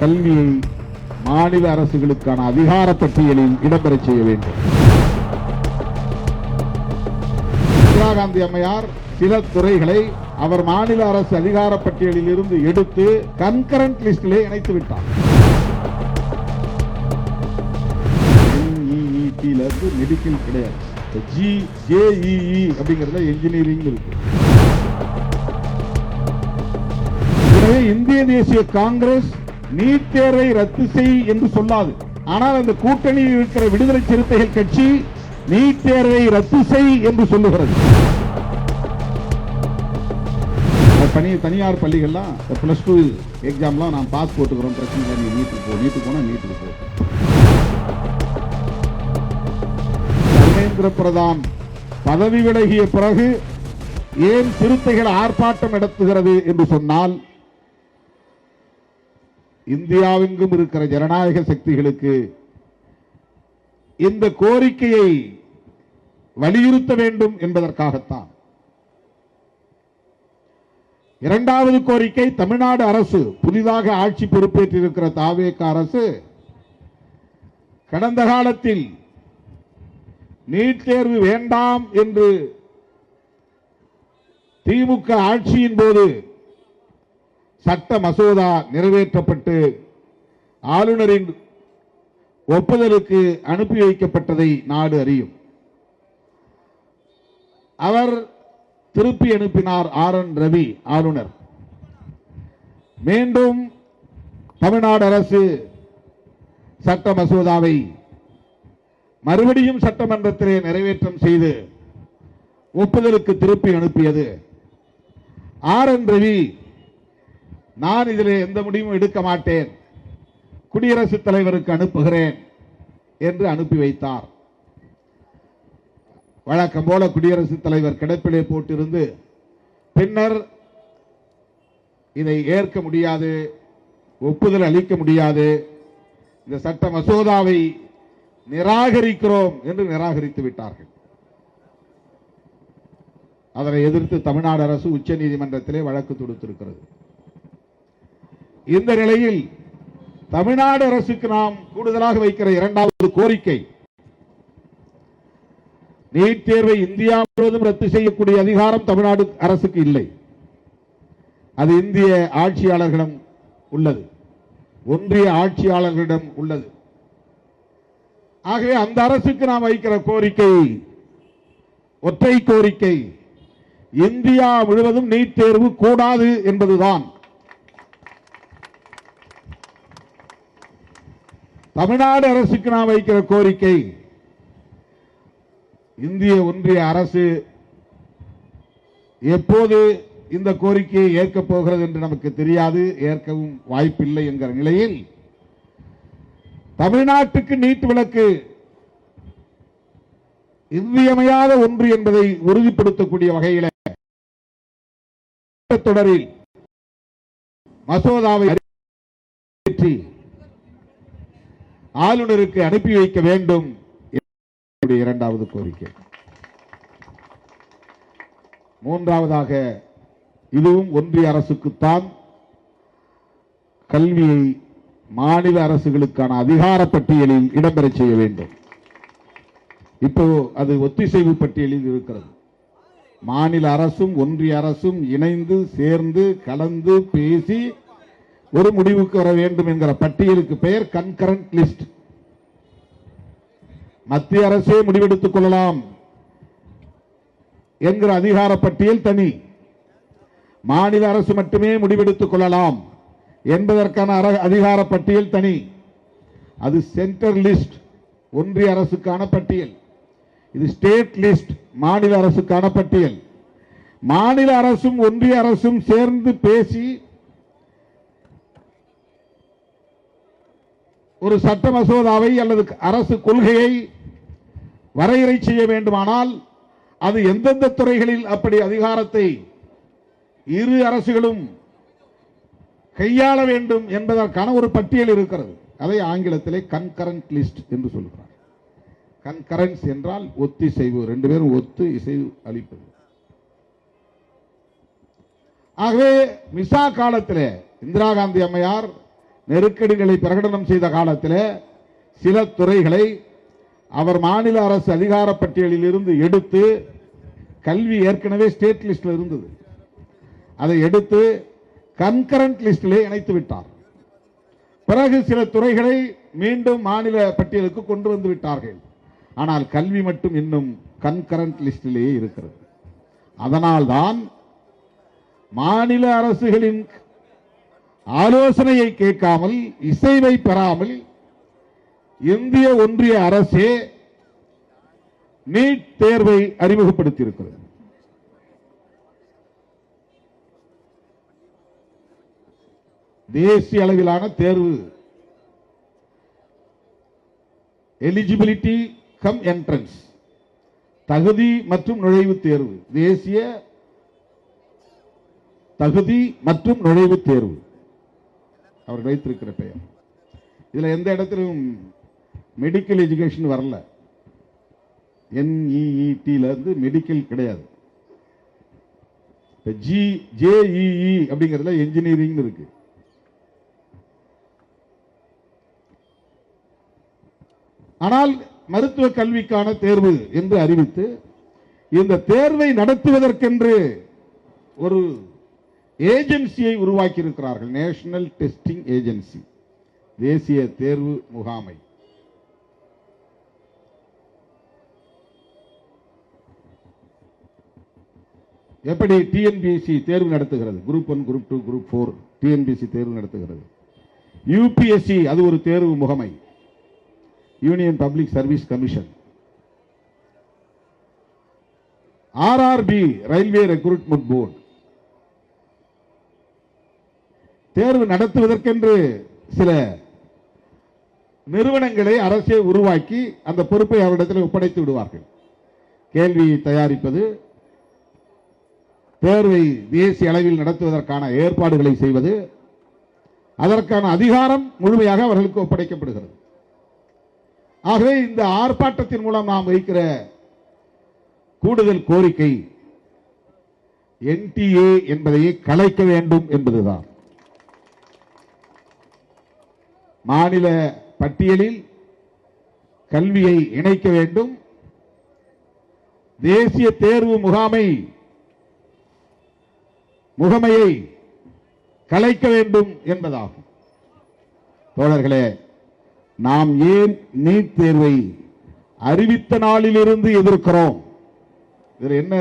கல்வியை மாநில அரசுகளுக்கான அதிகார பட்டியலில் இடம்பெறச் செய்ய வேண்டும். இந்திரா காந்தி அம்மையார் சில துறைகளை அவர் மாநில அரசு அதிகார பட்டியலில் இருந்து எடுத்து கன்கரண்ட் லிஸ்டிலே இணைத்து விட்டார். மெடிக்கல் கிடையாது, ஜேஇஇ அப்படிங்கறதுல இன்ஜினியரிங் இருக்கு. எனவே இந்திய தேசிய காங்கிரஸ் நீட் தேர்வை ரத்து செய் என்று சொல்லாது. ஆனால் அந்த கூட்டணியில் இருக்கிற விடுதலை சிறுத்தைகள் கட்சி நீட் தேர்வை ரத்து செய் என்று சொல்லுகிறது. தனியார் பள்ளிகள்லாம் +2 எக்ஸாம்லாம் நான் பாஸ் போட்டுக்கிறோம், பிரச்சனை இல்லை, நீ நீட்டுக்கு போனா நீட்டுக்கு போ. தர்மேந்திர பிரதான் பதவி விலகிய பிறகு ஏன் சிறுத்தைகள் ஆர்ப்பாட்டம் நடத்துகிறது என்று சொன்னால், இந்தியாவெங்கும் இருக்கிற ஜனநாயக சக்திகளுக்கு இந்த கோரிக்கையை வலியுறுத்த வேண்டும் என்பதற்காகத்தான். இரண்டாவது கோரிக்கை, தமிழ்நாடு அரசு புதிதாக ஆட்சி பொறுப்பேற்றிருக்கிற தாவேக அரசு கடந்த காலத்தில் நீட் தேர்வு வேண்டாம் என்று திமுக ஆட்சியின் போது சட்ட மசோதா நிறைவேற்றப்பட்டு ஆளுநரின் ஒப்புதலுக்கு அனுப்பி வைக்கப்பட்டதை நாடு அறியும். அவர் திருப்பி அனுப்பினார் RN ரவி ஆளுநர். மீண்டும் தமிழ்நாடு அரசு சட்ட மசோதாவை மறுபடியும் சட்டமன்றத்திலே நிறைவேற்றம் செய்து ஒப்புதலுக்கு திருப்பி அனுப்பியது. RN ரவி, நான் இதில் எந்த முடிவும் எடுக்க மாட்டேன், குடியரசுத் தலைவருக்கு அனுப்புகிறேன் என்று அனுப்பி வைத்தார். வழக்கம் போல குடியரசுத் தலைவர் கிடப்பிலே போட்டிருந்து பின்னர் இதை ஏற்க முடியாது, ஒப்புதல் அளிக்க முடியாது, இந்த சட்ட மசோதாவை நிராகரிக்கிறோம் என்று நிராகரித்து விட்டார்கள். அதனை எதிர்த்து தமிழ்நாடு அரசு உச்ச நீதிமன்றத்திலே வழக்கு தொடுத்திருக்கிறது. இந்த நிலையில் தமிழ்நாடு அரசுக்கு நாம் கூடுதலாக வைக்கிற இரண்டாவது கோரிக்கை, நீட் தேர்வை இந்தியா முழுவதும் ரத்து செய்யக்கூடிய அதிகாரம் தமிழ்நாடு அரசுக்கு இல்லை. அது இந்திய ஆட்சியாளர்களிடம் உள்ளது, ஒன்றிய ஆட்சியாளர்களிடம் உள்ளது. ஆகவே அந்த அரசுக்கு நாம் வைக்கிற கோரிக்கை ஒற்றை கோரிக்கை, இந்தியா முழுவதும் நீட் தேர்வு கூடாது என்பதுதான். தமிழ்நாடு அரசுக்கு நாம் வைக்கிற கோரிக்கை, இந்திய ஒன்றிய அரசு எப்போது இந்த கோரிக்கையை ஏற்கப் போகிறது என்று நமக்கு தெரியாது, ஏற்கவும் வாய்ப்பில்லை என்கிற நிலையில் தமிழ்நாட்டுக்கு நீட் விலக்கு இன்றியமையாத ஒன்று என்பதை உறுதிப்படுத்தக்கூடிய வகையில் தொடரில் மசோதாவை ஆளுநருக்கு அனுப்பி வைக்க வேண்டும். இரண்டாவது கோரிக்கை. மூன்றாவதாக, இதுவும் ஒன்றிய அரசுக்குத்தான், கல்வியை மாநில அரசுகளுக்கான அதிகார பட்டியலில் இடம்பெறச் செய்ய வேண்டும். இப்போ அது ஒத்திசைவு பட்டியலில் இருக்கிறது. மாநில அரசும் ஒன்றிய அரசும் இணைந்து சேர்ந்து கலந்து பேசி ஒரு முடிவுக்கு வர வேண்டும் என்கிற பட்டியலுக்கு பெயர் கன்கரண்ட் லிஸ்ட். மத்திய அரசே முடிவெடுத்துக் கொள்ளலாம் என்கிற அதிகார பட்டியல் தனி, மாநில அரசு மட்டுமே முடிவெடுத்துக் கொள்ளலாம் என்பதற்கான அதிகார பட்டியல் தனி. அது சென்டர் லிஸ்ட், ஒன்றிய அரசுக்கான பட்டியல். இது ஸ்டேட் லிஸ்ட், மாநில அரசுக்கான பட்டியல். மாநில அரசும் ஒன்றிய அரசும் சேர்ந்து பேசி ஒரு சட்ட மசோதாவை அல்லது அரசு கொள்கையை வரையறை செய்ய வேண்டுமானால் அது எந்தெந்த துறைகளில் அப்படி அதிகாரத்தை இரு அரசுகளும் கையாள வேண்டும் என்பதற்கான ஒரு பட்டியல் இருக்கிறது. அதை ஆங்கிலத்திலே கன்கரண்ட் லிஸ்ட் என்று சொல்கிறார். கன்கரன்ஸ் என்றால் ஒத்திசைவு, ரெண்டு பேரும் ஒத்து இசைவு அளிப்பது. ஆகவே மிசா காலத்தில் இந்திரா காந்தி அம்மையார் நெருக்கடிகளை பிரகடனம் செய்த காலத்தில் சில துறைகளை அவர் மாநில அரசு அதிகார பட்டியலில் இருந்து எடுத்து, கல்வி ஏற்கனவே ஸ்டேட் லிஸ்டில் இருந்தது, அதை எடுத்து கன்கரண்ட் லிஸ்டிலே இணைத்து விட்டார். பிறகு சில துறைகளை மீண்டும் மாநில பட்டியலுக்கு கொண்டு வந்து விட்டார்கள். ஆனால் கல்வி மட்டும் இன்னும் கன்கரண்ட் லிஸ்டிலேயே இருக்கிறது. அதனால்தான் மாநில அரசுகளின் ஆலோசனையை கேட்காமல், இசைவை பெறாமல் இந்திய ஒன்றிய அரசே நீட் தேர்வை அறிமுகப்படுத்தி இருக்கிறது. தேசிய அளவிலான தேர்வு, எலிஜிபிலிட்டி கம் என்ட்ரன்ஸ், தகுதி மற்றும் நுழைவுத் தேர்வு, தேசிய தகுதி மற்றும் நுழைவுத் தேர்வு அவர் வைத்திருக்கிற பெயர். இதுல எந்த இடத்திலும் மெடிக்கல் எஜுகேஷன் வரல. NEET இருந்து மெடிக்கல் கிடையாது. JEE அப்படிங்கிறதுல என்ஜினியரிங் இருக்கு. ஆனால் மருத்துவ கல்விக்கான தேர்வு என்று அறிவித்து இந்த தேர்வை நடத்துவதற்கென்று ஒரு ஏஜென்சியை உருவாக்கி இருக்கிறார்கள். நேஷனல் டெஸ்டிங் ஏஜென்சி, தேசிய தேர்வு முகாமை. எப்படி TNPSC தேர்வு நடத்துகிறது, குரூப் 1, குரூப் 2, குரூப் 4 TNPSC தேர்வு நடத்துகிறது. UPSC அது ஒரு தேர்வு முகமை, union public service commission. RRB railway recruitment board தேர்வு நடத்துவதற்கென்று சில நிறுவனங்களை அரசே உருவாக்கி அந்த பொறுப்பை அவரிடத்தில் ஒப்படைத்து விடுவார்கள். கேள்வி தயாரிப்பது, தேர்வை தேசிய அளவில் நடத்துவதற்கான ஏற்பாடுகளை செய்வது, அதற்கான அதிகாரம் முழுமையாக அவர்களுக்கு ஒப்படைக்கப்படுகிறது. ஆகவே இந்த ஆர்ப்பாட்டத்தின் மூலம் நாம் வைக்கிற கூடுதல் கோரிக்கை NTA என்பதை கலைக்க வேண்டும் என்பதுதான். மாநில பட்டியலில் கல்வியை இணைக்க வேண்டும், தேசிய தேர்வு முகமையை கலைக்க வேண்டும் என்பதாகும். தோழர்களே, நாம் ஏன் நீட் தேர்வை அறிவித்த நாளிலிருந்து எதிர்க்கிறோம்? இதில் என்ன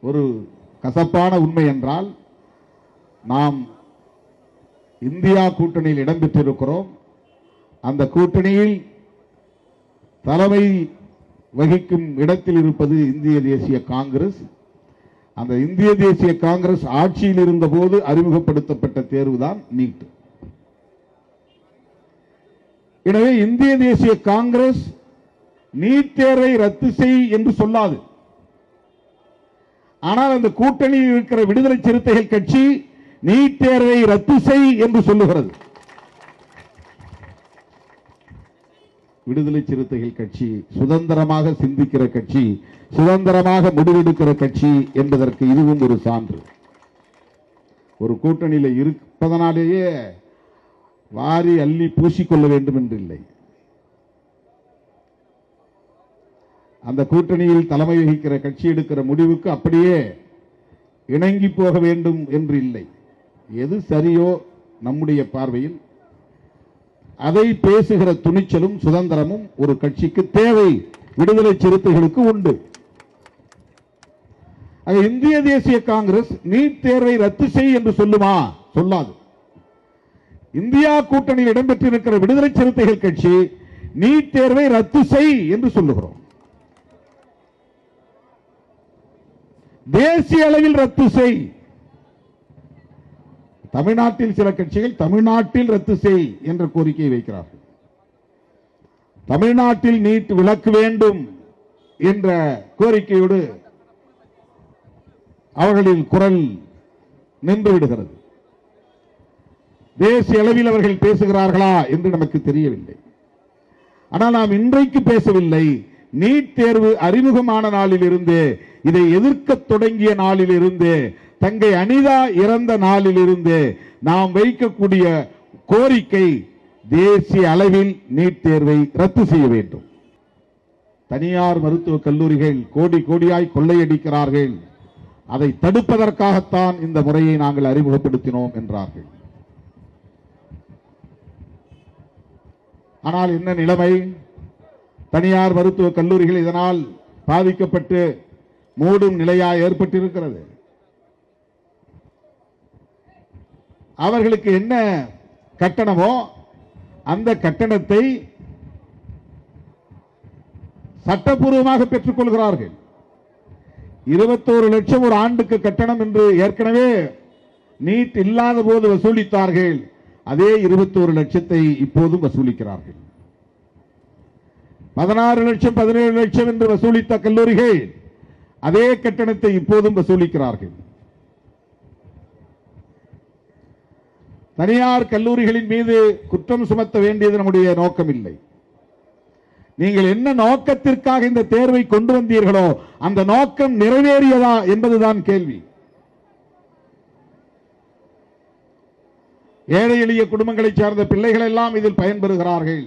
ஒரு கசப்பான உண்மை என்றால், நாம் இந்தியா கூட்டணியில் இடம்பெற்றிருக்கிறோம். அந்த கூட்டணியில் தலைமை வகிக்கும் இடத்தில் இருப்பது இந்திய தேசிய காங்கிரஸ். அந்த இந்திய தேசிய காங்கிரஸ் ஆட்சியில் இருந்த போது அறிமுகப்படுத்தப்பட்ட தேர்வுதான் நீட். எனவே இந்திய தேசிய காங்கிரஸ் நீட் தேர்வை ரத்து செய் என்று சொல்லாது. ஆனால் அந்த கூட்டணியில் இருக்கிற விடுதலை சிறுத்தைகள் கட்சி நீட் தேர்வை ரத்து செய் என்று சொல்லுகிறது. விடுதலை சிறுத்தைகள் கட்சி சுதந்திரமாக சிந்திக்கிற கட்சி, சுதந்திரமாக முடிவெடுக்கிற கட்சி என்பதற்கு இதுவும் ஒரு சான்று. ஒரு கூட்டணியில் இருப்பதனாலேயே வாரி அள்ளி பூசிக்கொள்ள வேண்டும் என்று இல்லை. அந்த கூட்டணியில் தலைமை வகிக்கிற கட்சி எடுக்கிற முடிவுக்கு அப்படியே இணங்கி போக வேண்டும் என்று இல்லை. எது சரியோ நம்முடைய பார்வையில் அதை பேசுகிற துணிச்சலும் சுதந்திரமும் ஒரு கட்சிக்கு தேவை, விடுதலை சிறுத்தைகளுக்கு உண்டு. இந்திய தேசிய காங்கிரஸ் நீட் தேர்வை ரத்து செய் என்று சொல்லுமா? சொல்லாது. இந்தியா கூட்டணியில் இடம்பெற்றிருக்கிற விடுதலை சிறுத்தைகள் கட்சி நீட் தேர்வை ரத்து செய் என்று சொல்லுகிறோம். தேசிய அளவில் ரத்து செய். தமிழ்நாட்டில் சில கட்சிகள் தமிழ்நாட்டில் ரத்து செய் என்ற கோரிக்கையை வைக்கிறார்கள். தமிழ்நாட்டில் நீட் விலக்கு வேண்டும் என்ற கோரிக்கையோடு அவர்களின் குரல் நின்று விடுகிறது. தேசிய அளவில் அவர்கள் பேசுகிறார்களா என்று நமக்கு தெரியவில்லை. ஆனால் நாம் இன்றைக்கு பேசவில்லை. நீட் தேர்வு அறிமுகமான நாளில் இருந்து, இதை எதிர்க்க தொடங்கிய நாளில் இருந்து, தங்கை அனிதா இறந்த நாளில் இருந்து நாம் வைக்கக்கூடிய கோரிக்கை தேசிய அளவில் நீட் தேர்வை ரத்து செய்ய வேண்டும். தனியார் மருத்துவக் கல்லூரிகள் கோடி கோடியாய் கொள்ளையடிக்கிறார்கள், அதை தடுப்பதற்காகத்தான் இந்த முறையை நாங்கள் அறிமுகப்படுத்தினோம் என்றார்கள். ஆனால் என்ன நிலைமை? தனியார் மருத்துவக் கல்லூரிகள் இதனால் பாதிக்கப்பட்டு மூடும் நிலையா ஏற்பட்டிருக்கிறது. அவர்களுக்கு என்ன கட்டணமோ அந்த கட்டணத்தை சட்டப்பூர்வமாக பெற்றுக் கொள்கிறார்கள். 21 லட்சம் ஒரு ஆண்டுக்கு கட்டணம் என்று ஏற்கனவே நீட் இல்லாத போது வசூலித்தார்கள். அதே 21 லட்சத்தை இப்போதும் வசூலிக்கிறார்கள். 16 லட்சம் 17 லட்சம் என்று வசூலித்த கல்லூரிகள் அதே கட்டணத்தை இப்போதும் வசூலிக்கிறார்கள். தனியார் கல்லூரிகளின் மீது குற்றம் சுமத்த வேண்டியது நம்முடைய நோக்கம் இல்லை. நீங்கள் என்ன நோக்கத்திற்காக இந்த தேர்வை கொண்டு வந்தீர்களோ அந்த நோக்கம் நிறைவேறியதா என்பதுதான் கேள்வி. ஏழை எளிய குடும்பங்களைச் சார்ந்த பிள்ளைகள் எல்லாம் இதில் பயன்பெறுகிறார்கள்.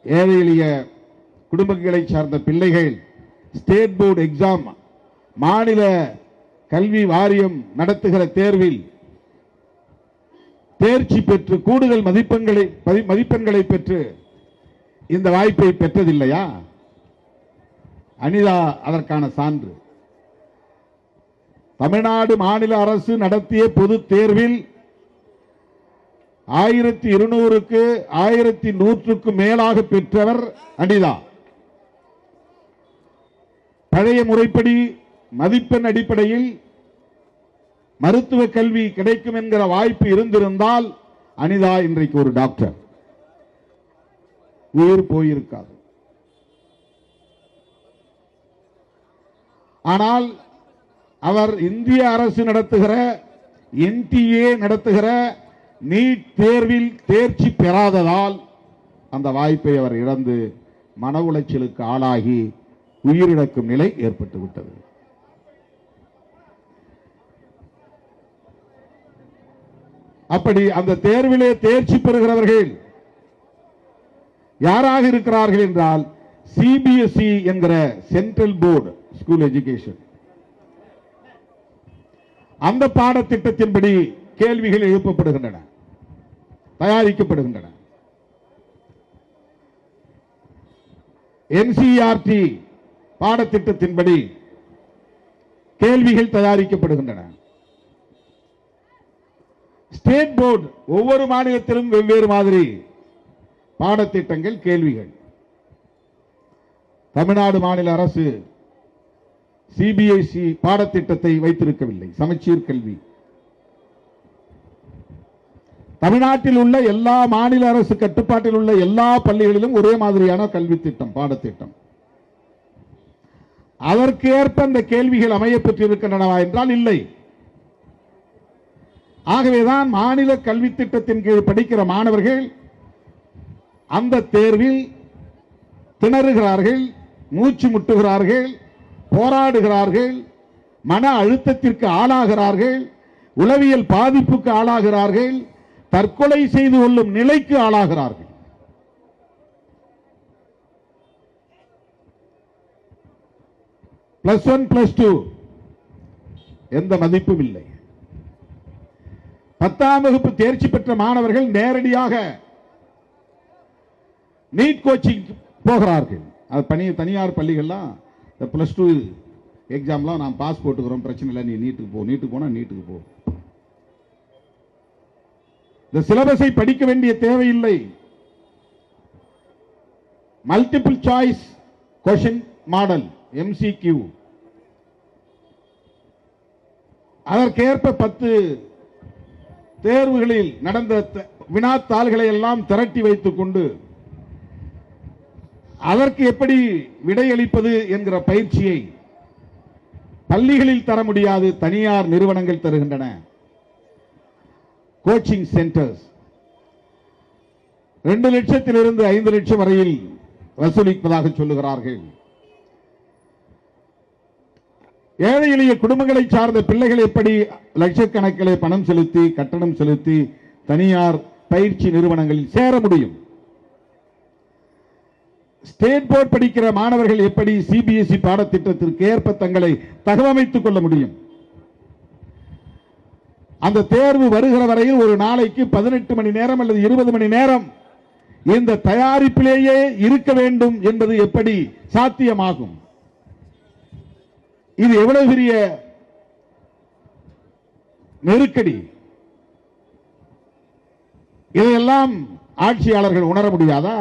ஏழை எளிய குடும்பங்களைச் சார்ந்த பிள்ளைகள் ஸ்டேட் போர்டு எக்ஸாம், மாநில கல்வி வாரியம் நடத்துகிற தேர்வில் தேர்ச்சி பெற்று கூடுதல் மதிப்பெண்களை பெற்று இந்த வாய்ப்பை பெற்றதில்லையா? அனிதா அதற்கான சான்று. தமிழ்நாடு மாநில அரசு நடத்திய பொது தேர்வில் 1200க்கு 1100க்கு மேலாக பெற்றவர் அனிதா. பழைய முறைப்படி மதிப்பெண் அடிப்படையில் மருத்துவ கல்வி கிடைக்கும் என்கிற வாய்ப்பு இருந்திருந்தால் அனிதா இன்றைக்கு ஒரு டாக்டர். உயிர் போயிருக்காது. ஆனால் அவர் இந்திய அரசு நடத்துகிற NTA நடத்துகிற நீட் தேர்வில் தேர்ச்சி பெறாததால் அந்த வாய்ப்பை அவர் இழந்து மன உளைச்சலுக்கு ஆளாகி உயிரிழக்கும் நிலை ஏற்பட்டு விட்டது. அப்படி அந்த தேர்விலே தேர்ச்சி பெறுகிறவர்கள் யாராக இருக்கிறார்கள் என்றால் CBSE என்கிற சென்ட்ரல் போர்டு ஸ்கூல் எஜுகேஷன், அந்த பாடத்திட்டத்தின்படி கேள்விகள் எழுப்பப்படுகின்றன, தயாரிக்கப்படுகின்றன. NCERT பாடத்திட்டத்தின்படி கேள்விகள் தயாரிக்கப்படுகின்றன. ஸ்டேட் போர்டு ஒவ்வொரு மாநிலத்திலும் வெவ்வேறு மாதிரி பாடத்திட்டங்கள், கேள்விகள். தமிழ்நாடு மாநில அரசு CBSE பாடத்திட்டத்தை வைத்திருக்கவில்லை, சமச்சீர் கல்வி. தமிழ்நாட்டில் உள்ள எல்லா மாநில அரசு கட்டுப்பாட்டில் உள்ள எல்லா பள்ளிகளிலும் ஒரே மாதிரியான கல்வி திட்டம், பாடத்திட்டம். அதற்கு ஏற்ப அந்த கேள்விகள் அமைய பெற்றிருக்கின்றனவா என்றால் இல்லை. ஆகவேதான் மாநில கல்வி திட்டத்தின் கீழ் படிக்கிற மாணவர்கள் அந்த தேர்வில் திணறுகிறார்கள், மூச்சு முட்டுகிறார்கள், போராடுகிறார்கள், மன அழுத்தத்திற்கு ஆளாகிறார்கள், உளவியல் பாதிப்புக்கு ஆளாகிறார்கள், தற்கொலை செய்து கொள்ளும் நிலைக்கு ஆளாகிறார்கள். +1 +2 எந்த மதிப்பும் இல்லை. 10ஆம் வகுப்பு தேர்ச்சி பெற்ற மாணவர்கள் நேரடியாக நீட் கோச்சிங் போகிறார்கள். அது தனியார் பள்ளிகள்லாம் +2 எக்ஸாம்லாம் நான் பாஸ் போட்டுக்கிறோம், பிரச்சனை இல்லை, நீ நீட்டுக்கு போ, நீட்டுக்கு போனா நீட்டுக்கு போ. இந்த சிலபஸை படிக்க வேண்டிய தேவையில்லை. Multiple choice question model MCQ, அதற்கேற்ப 10 தேர்வுகளில் நடந்த வினாத்தாள்களை எல்லாம் திரட்டி வைத்துக் கொண்டு அதற்கு எப்படி விடையளிப்பது என்கிற பயிற்சியை பள்ளிகளில் தர முடியாது, தனியார் நிறுவனங்கள் தருகின்றன. கோச்சிங் சென்டர்ஸ் 2 லட்சத்திலிருந்து 5 லட்சம் வரையில் வசூலிப்பதாக சொல்லுகிறார்கள். ஏழை எளிய குடும்பங்களை சார்ந்த பிள்ளைகள் எப்படி லட்சக்கணக்கிலே பணம் செலுத்தி கட்டணம் செலுத்தி தனியார் பயிற்சி நிறுவனங்களில் சேர முடியும்? ஸ்டேட் போர்ட் படிக்கிற மாணவர்கள் எப்படி சிபிஎஸ்இ பாடத்திட்டத்திற்கு ஏற்ப தங்களை தகவமைத்துக் கொள்ள முடியும்? அந்த தேர்வு வருகிற வரையில் ஒரு நாளைக்கு 18 மணி நேரம் அல்லது 20 மணி நேரம் இந்த தயாரிப்பிலேயே இருக்க வேண்டும் என்பது எப்படி சாத்தியமாகும்? இது எவ்வளவு பெரிய நெருக்கடி! இதையெல்லாம் ஆட்சியாளர்கள் உணர முடியாதா?